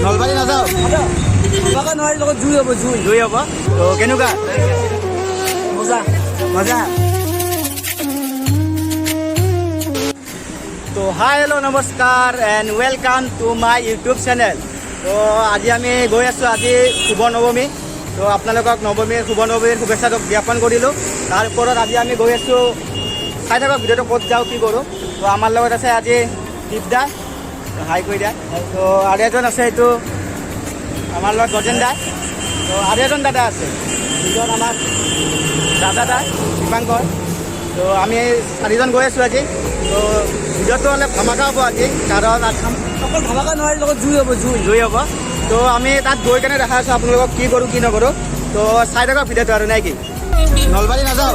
নলবাৰী নাযাওঁ নোৱাৰি লগত জুই হ'ব জুই হ'ব তো কেনেকুৱা মজা মজা তো হাই হেল্ল' নমস্কাৰ and welcome to my YouTube channel. তো আজি আমি গৈ আছোঁ, আজি শুভ নৱমী। তো আপোনালোকক শুভ নৱমীৰ শুভেচ্ছা জ্ঞাপন কৰিলোঁ। তাৰ ওপৰত আজি আমি গৈ আছোঁ, চাই থাকক ভিডিঅ'টো ক'ত যাওঁ কি কৰোঁ। তো আমাৰ লগত আছে আজি দীপদা, হাই কৰি দিয়া। তো আৰু এজন আছে, এইটো আমাৰ লগত গজেন দা। তো আৰু এজন দাদা আছে, এইজন আমাৰ দাদা দীপাংকৰ। তো আমি চাৰিজন গৈ আছোঁ আজি। তো ভিডিঅ'টো অলপ ধামাকা হ'ব আজি, কাৰণ অকল ধামাকা নোৱাৰি লগত জুই হ'ব জুই হ'ব। তো আমি তাত গৈ কেনে দেখা আছোঁ আপোনালোকক কি কৰোঁ কি নকৰোঁ। তো চাই থাকক ভিডিঅ'টো আৰু নে কি। নলবাৰী নাযাওঁ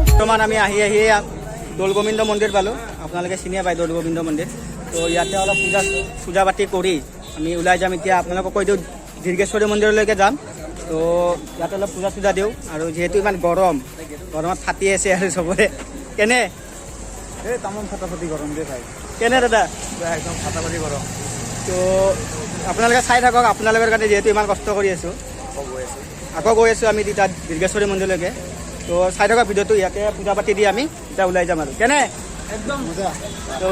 বৰ্তমান আমি আহি দৌল গোবিন্দ মন্দিৰ পালোঁ। আপোনালোকে চিনিয়ে পায় দৌল গোবিন্দ মন্দিৰ। তো ইয়াতে অলপ পূজা পাতি কৰি আমি ওলাই যাম। এতিয়া আপোনালোকক কৈ দিওঁ দীৰ্ঘেশ্বৰী মন্দিৰলৈকে যাম। তো ইয়াতে অলপ পূজা দিওঁ। আৰু যিহেতু ইমান গৰমত ফাটি আছে আৰু চবৰে। কেনে এই তামাম ফাটাফাটি গৰম দিয়ে ভাই। কেনে দাদা? একদম ফাটাফাটি গৰম। তো আপোনালোকে চাই থাকক, আপোনালোকৰ কাৰণে যিহেতু ইমান কষ্ট কৰি আছোঁ। আকৌ গৈ আছোঁ আমি তাত দীৰ্ঘেশ্বৰী মন্দিৰলৈকে। তো চাই থাকক ভিডিঅ'টো। ইয়াতে পূজা পাতি দি আমি এতিয়া ওলাই যাম আৰু কেনে একদম মজা। তো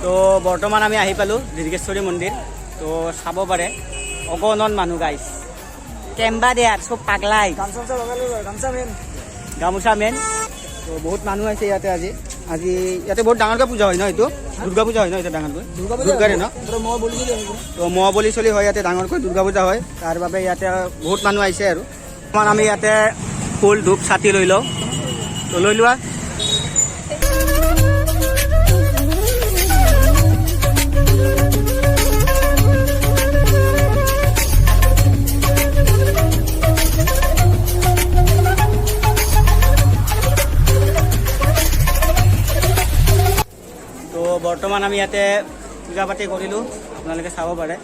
তো বৰ্তমান আমি আহি পালোঁ দীৰ্ঘেশ্বৰী মন্দিৰ। তো চাব পাৰে অগণন মানুহ গাইছ, কেম্বা দে আৰু চব পাগলাই, গামোচা মেইন। তো বহুত মানুহ আছে ইয়াতে আজি ইয়াতে বহুত ডাঙৰকৈ পূজা হয় ন? এইটো দুৰ্গা পূজা হয় ন? এইটো ডাঙৰকৈ দুৰ্গাৰে ন? তো মহ বলি চলি হয় ইয়াতে, ডাঙৰকৈ দুৰ্গা পূজা হয়। তাৰ বাবে ইয়াতে বহুত মানুহ আহিছে। আৰু অকণমান আমি ইয়াতে ফুল ধূপ চাতি লৈ লওঁ। তো লৈ লোৱা। বৰ্তমান আমি ইয়াতে পূজা পাতি কৰিলোঁ, আপোনালোকে চাব পাৰে।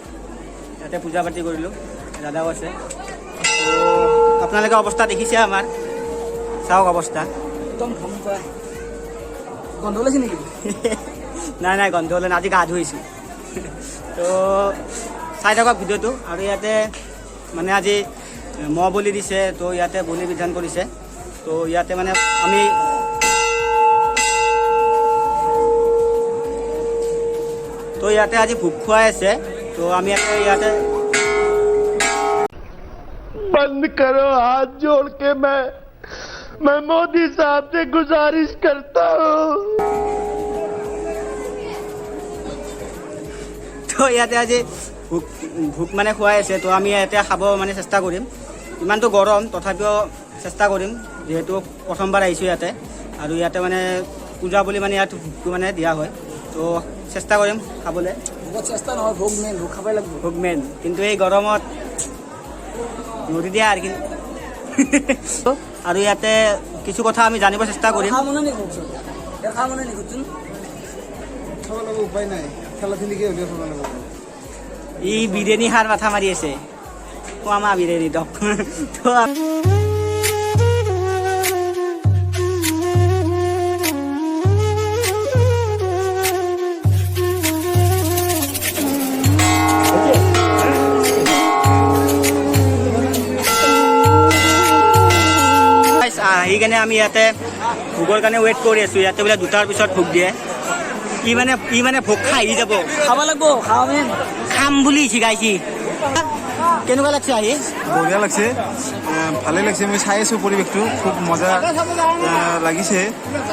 ইয়াতে পূজা পাতি কৰিলোঁ, দাদাও আছে। তো আপোনালোকে অৱস্থা দেখিছে আমাৰ, চাওক অৱস্থা। একদম গন্ধ ওলাইছে নেকি? নাই গন্ধ ওলাই নাই, আজি গা ধুইছোঁ। তো চাই থাকক ভিডিঅ'টো। আৰু ইয়াতে মানে আজি মহ বলি দিছে। তো ইয়াতে বলি বিধান কৰিছে। তো ইয়াতে মানে আমি তো ইয়াতে আজি ভোগ খুৱাই আছে। তো আমি ইয়াতে बंद करो हाथ जोड़ के मैं मोदी साहब से गुजारिश करता हूँ। তো ইয়াতে আজি ভোগ মানে খুৱাই আছে। তো আমি ইয়াতে খাব মানে চেষ্টা কৰিম। ইমানটো গৰম তথাপিও চেষ্টা কৰিম, যিহেতু প্ৰথমবাৰ আহিছোঁ ইয়াতে। আৰু ইয়াতে মানে পূজা বুলি মানে ইয়াত ভোগটো মানে দিয়া হয়। তো চেষ্টা কৰিম খাবলৈ। চেষ্টা নহয়, ভোগ মেইন, ভোগ খাবই লাগিব। ভোগ মেইন, কিন্তু এই গৰমত নদী দিয়া আৰু কিন্তু আৰু ইয়াতে কিছু কথা আমি জানিব চেষ্টা কৰিম। উপায় নাই, খেলা খেলিকে হ'লেও খাব লাগিব। ই বিৰিয়ানী খাৰ মাথা মাৰি আছে। আমাৰ বিৰিয়ানী দক। তো আহি কেনে আমি ইয়াতে ভোগৰ কাৰণে ৱেইট কৰি আছোঁ। ইয়াতে বোলে 2টাৰ পিছত ভোগ দিয়ে। ই মানে ভোগ খাই যাব, খাব লাগিব, খাম বুলি শিকাইছি। কেনেকুৱা লাগছে আহি? বঢ়িয়া লাগছে, ভালে লাগছে। মই চাই আছোঁ পৰিৱেশটো, খুব মজা লাগিছে।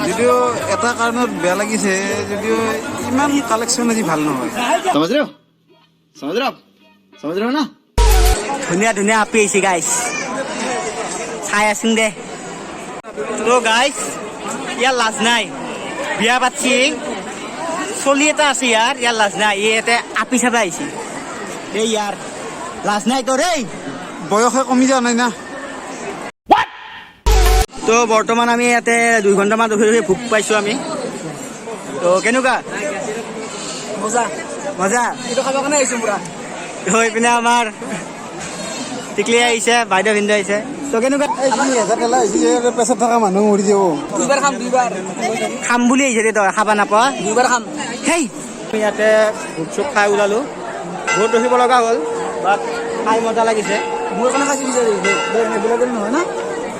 যদিও এটা কাৰণত বেয়া লাগিছে, যদিও ইমান কালেকশ্যন আজি ভাল নহয়। ধুনীয়া আপি আহিছে গাইছ, চাই আছোং দে। তো গাইছ ইয়াৰ লাজ নাই, বিয়া পাতছি, চলি এটা আছে ইয়াৰ লাজ নাই। ইয়াতে আপি চাবা আহিছে। এই ইয়াৰ লাজ নাই তোৰ। এই বয়সে কমি যোৱা নাই না? তো বৰ্তমান আমি ইয়াতে 2 ঘণ্টামান ৰখি ভোক পাইছোঁ আমি। তো কেনেকুৱা মজা মজা? এইটো খাবৰ কাৰণে আহিছোঁ পুৰা। হৈ পিনে আমাৰ টিকলি আহিছে, বাইদেউ ভিন্দু আহিছে। তো কেনেকুৱা প্ৰেছাৰ থকা মানুহ মৰি যাব। দুইবাৰ খাম, দুইবাৰ খাম বুলি আহিছে দে, তই খাবা নাপা? দুইবাৰ খাম। হেই আমি ইয়াতে ভোক চোক খাই ওলালোঁ, বহুত ৰখিব লগা হ'ল, বাট খাই মজা লাগিছে। মোৰ কাৰণে খাইছোঁ বিচাৰি এইবিলাকে নহয় না।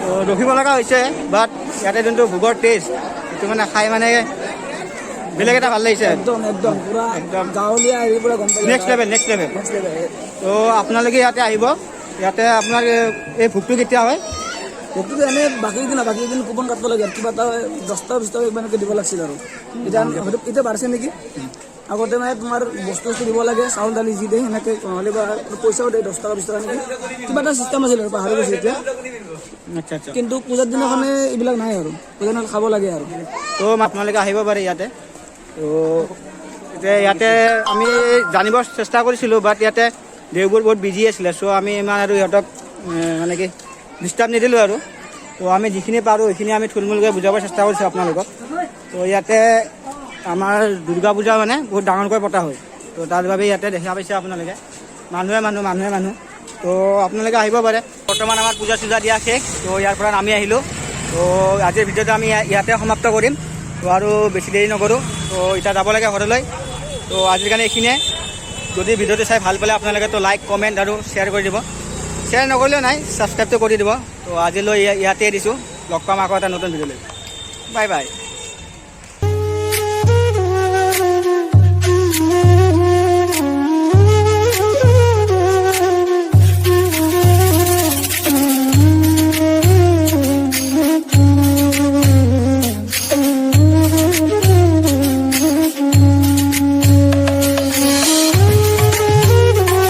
তো ৰখিব লগা হৈছে, বাট ইয়াতে যোনটো ভোগৰ টেষ্ট সেইটো মানে খাই মানে বেলেগ এটা ভাল লাগিছে। একদম একদম পুৰা একদম গাঁৱলীয়া হেৰি পুৰা গম পাই নেক্সট লেভেল। তো আপোনালোকে ইয়াতে আহিব, ইয়াতে আপোনাৰ এই ভোগটো কেতিয়া হয়? ভোগটোতো এনে বাকী দিন কুপন কাটিব লাগে, কিবা এটা 10 20 টকা ইমানকৈ দিব লাগিছিল আৰু এতিয়া বাঢ়িছে নেকি। আগতে মানে তোমাৰ বস্তু দিব লাগে, চাউল দালি যি দিয়ে সেনেকৈ, নহ'লে বা পইচাও দিয়ে 10 টকা 20 টকা নেকি, কিবা এটা চিষ্টেম আছিল আৰু পাহৰি গৈছে এতিয়া। আচ্ছা আচ্ছা। কিন্তু পূজাৰ দিনাখনে এইবিলাক নাই আৰু পূজাৰ দিনত খাব লাগে আৰু। তো আপোনালোকে আহিব পাৰে ইয়াতে। তো এতিয়া ইয়াতে আমি জানিব চেষ্টা কৰিছিলোঁ, বাট ইয়াতে দেওবোৰ বহুত বিজি আছিলে, চ' আমি ইমান আৰু ইহঁতক মানে কি ডিষ্টাৰ্ব নিদিলোঁ আৰু। তো আমি যিখিনি পাৰোঁ সেইখিনি আমি থুলমূলকৈ বুজাবৰ চেষ্টা কৰিছোঁ আপোনালোকক। তো ইয়াতে আমাৰ দুৰ্গা পূজা মানে বহুত ডাঙৰকৈ পতা হয়, তো তাৰ বাবে ইয়াতে দেখা পাইছে আপোনালোকে মানুহে মানুহ। তো আপোনালোকে আহিব পাৰে। বৰ্তমান আমাৰ পূজা চূজা দিয়া শেষ, তো ইয়াৰ পৰা আমি আহিলোঁ। তো আজিৰ ভিডিঅ'টো আমি ইয়াতে সমাপ্ত কৰিম। তো আৰু বেছি দেৰি নকৰোঁ, তো এতিয়া যাব লাগে ঘৰলৈ। তো আজিৰ কাৰণে এইখিনিয়ে। যদি ভিডিঅ'টো চাই ভাল পালে আপোনালোকে তো লাইক কমেণ্ট আৰু শ্বেয়াৰ কৰি দিব। শ্বেয়াৰ নকৰিলেও নাই, ছাবস্ক্ৰাইবটো কৰি দিব। তো আজিলৈ ইয়াতে দিছোঁ, লগ পাম আকৌ এটা নতুন ভিডিঅ'লৈ। Bye bye.